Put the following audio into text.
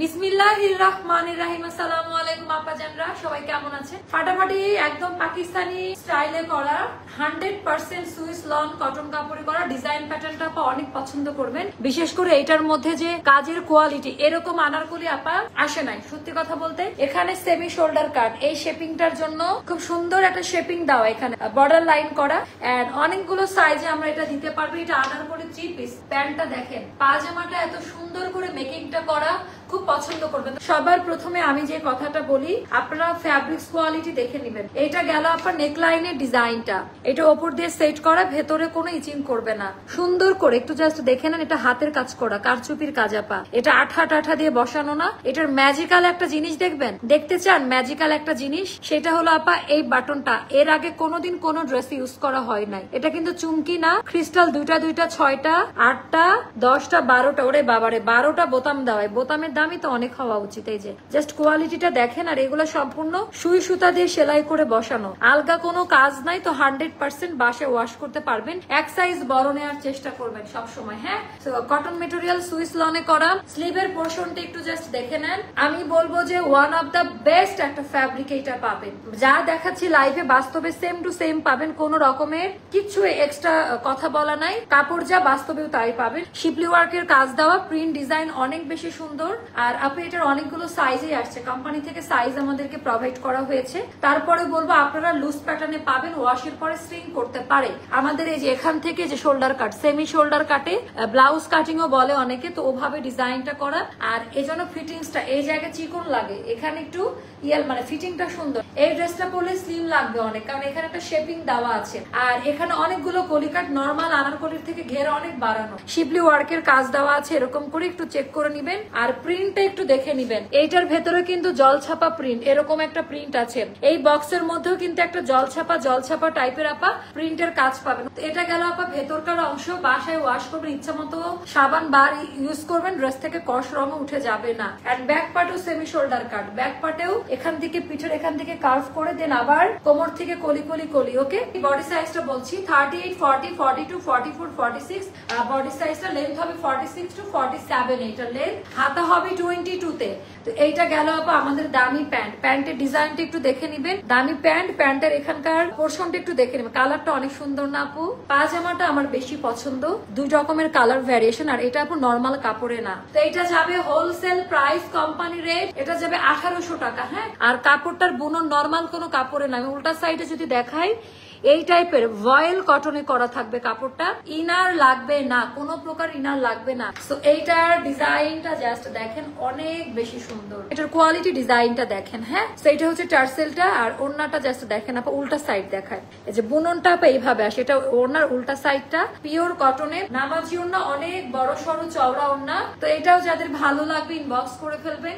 বিসমিল্লাহির রহমানির রহিম। আসসালামু আলাইকুম আপা জানরা, সবাই কেমন আছেন? ফাটাফাটি একদম পাকিস্তানি স্টাইলে করা 100% সুইস লন কটন কাপড়ে করা ডিজাইন প্যাটার্নটা আপা অনেক পছন্দ করবেন। বিশেষ করে এটার মধ্যে যে কাজের কোয়ালিটি, এরকম আনারকলি আপা আসে নাই। সত্যি কথা বলতে এখানে সেমি শোল্ডার কাট, এই শেপিংটার জন্য খুব সুন্দর একটা শেপিং দেওয়া, এখানে বর্ডার লাইন করা এন্ড অনেকগুলো সাইজে আমরা এটা দিতে পারবো। এটা আনারকলি 3 পিস। প্যান্টটা দেখেন, পাজামাটা এত সুন্দর করে মেকিংটা করা, খুব পছন্দ করবেন। সবার প্রথমে আমি যে কথাটা বলি, আপনারা ফ্যাব্রিক্স কোয়ালিটি দেখে নেবেন। এটা গেল আপনার নেকলাইনের ডিজাইনটা, এটা ওপর দিয়ে সেট করা, ভেতরে কোনো ইচিং করবে না, সুন্দর করে একটু জাস্ট দেখে নেন। এটা হাতের কাজ করা, কারচুপির কাজ আপা, এটা আঠা টাঠা দিয়ে বসানো না। এটার ম্যাজিক্যাল একটা জিনিস দেখবেন, দেখতে চান ম্যাজিক্যাল একটা জিনিস, সেটা হলো আপা এই বাটনটা। এর আগে কোনোদিন কোনো ড্রেস ইউজ করা হয় নাই। এটা কিন্তু চুমকি না, ক্রিস্টাল দুইটা 6টা 8টা 10টা 12টা, ওরে বাবারে 12টা বোতাম দেওয়া। বোতামের দামই তো অনেক হওয়া উচিত। এই যে জাস্ট কোয়ালিটিটা দেখেন। আর এগুলো সম্পূর্ণ সুই সুতা দিয়ে সেলাই করে বসানো, আলগা কোনো কাজ নাই। তো 100% বাসে ওয়াশ করতে পারবেন। এক সাইজ বড় নেওয়ার চেষ্টা করবেন সবসময়। হ্যাঁ, কটন মেটেরিয়াল সুইস লনে করা। স্লিভের পোর্শনটা একটু জাস্ট দেখে নেন। আমি বলবো যে ওয়ান অফ দা বেস্ট একটা ফ্যাব্রিক এটা পাবেন। যা দেখাচ্ছি লাইভে বাস্তবে সেম টু সেম পাবেন, কোন রকমের কিছু এক্সট্রা কথা বলা নাই। কাপড় যা বাস্তবেও তাই পাবেন। শিপলি ওয়ার্কের কাজ দেওয়া, প্রিন্ট ডিজাইন অনেক বেশি সুন্দর। আর আপনি এটার অনেকগুলো সাইজে আসছে, কোম্পানি থেকে সাইজ আমাদেরকে প্রোভাইড করা হয়েছে। তারপরে বলবো আপনারা লুজ প্যাটার্নে পাবেন, ওয়াশের পরে স্ট্রিং করতে পারে। আমাদের এই যে এখান থেকে যে শোল্ডার কাট, সেমি শোল্ডার কাটে ব্লাউজ কাটিং ও বলে অনেকে, তো ওভাবে ডিজাইনটা করা। আর এই জন্য ফিটিংসটা এই জায়গায় চিকন লাগে, এখানে একটু মানে ফিটিংটা সুন্দর। এই ড্রেসটা পরলে স্লিম লাগবে অনেক, কারণ এখানে একটা শেপিং দেওয়া আছে। আর এখানে অনেকগুলো কলিকাট, নর্মাল আনারকলির থেকে ঘের অনেক বাড়ানো, শিপলি ওয়ার্কের কাজ দেওয়া আছে। এরকম করে একটু চেক করে নিবেন। আর প্রিন্টটা একটু দেখে নিবেন। এইটার ভেতরে কিন্তু জলছাপা প্রিন্ট, এরকম একটা প্রিন্ট আছে। এই বক্সের মধ্যেও কিন্তু একটা জলছাপা টাইপের আপা প্রিন্টের কাজ পাবেন। এটা গেল আপা ভেতরকার অংশ। বাসায় ওয়াশ করবেন, ইচ্ছা মতো সাবান বার ইউজ করবেন, ড্রেস থেকে কষ রঙ উঠে যাবে না। এন্ড ব্যাক পার্টেও সেমি শোল্ডার কাট, ব্যাক পার্টেও এখান থেকে পিঠের এখান থেকে কার্ভ করে দেন, আবার কোমর থেকে কলি। ওকে, বডি সাইজটা বলছি 38, 40, 42, 44, 46। বডি সাইজটা লেন্থ হবে 46 to 47। এটা লেন্থ, হাতা হবে 22 তে। তো এইটা গেল আপা আমাদের দামি প্যান্ট। প্যান্টের ডিজাইনটা একটু দেখে নিবেন। দামি প্যান্ট, প্যান্টের এখানকার পোর্শনটা একটু দেখে নিবেন। কালারটা অনেক সুন্দর না আপু? পাজামাটা আমার বেশি পছন্দ, 2 রকমের কালার ভ্যারিয়েশন। আর এটা আপু নর্মাল কাপড়ে না। তো এটা যাবে হোলসেল প্রাইস, কোম্পানি রেট, এটা যাবে 1800 টাকা। হ্যাঁ, আর কাপড়টার বুনন নর্মাল কোনো কাপড়ে না। আমি উল্টা সাইডে যদি দেখাই, এই টাইপের ভয়েল কটনে করা থাকবে কাপড়টা। ইনার লাগবে না, কোনো প্রকার ইনার লাগবে না। তো এইটার ডিজাইনটা জাস্ট দেখেন, অনেক বেশি সুন্দর। এটার কোয়ালিটি, ডিজাইনটা দেখেন। হ্যাঁ, তো এটা হচ্ছে টার্সেলটা। আর ওড়নাটা জাস্ট দেখেন আপা, উল্টা সাইড দেখায়। এই যে বুননটা আপা এইভাবে আসে, এটা ওড়নার উল্টা সাইডটা পিওর কটনের নামাজি ওড়না, অনেক বড় সড়ো চওড়া ওড়না। তো এটাও যাদের ভালো লাগবে ইনবক্স করে ফেলবেন।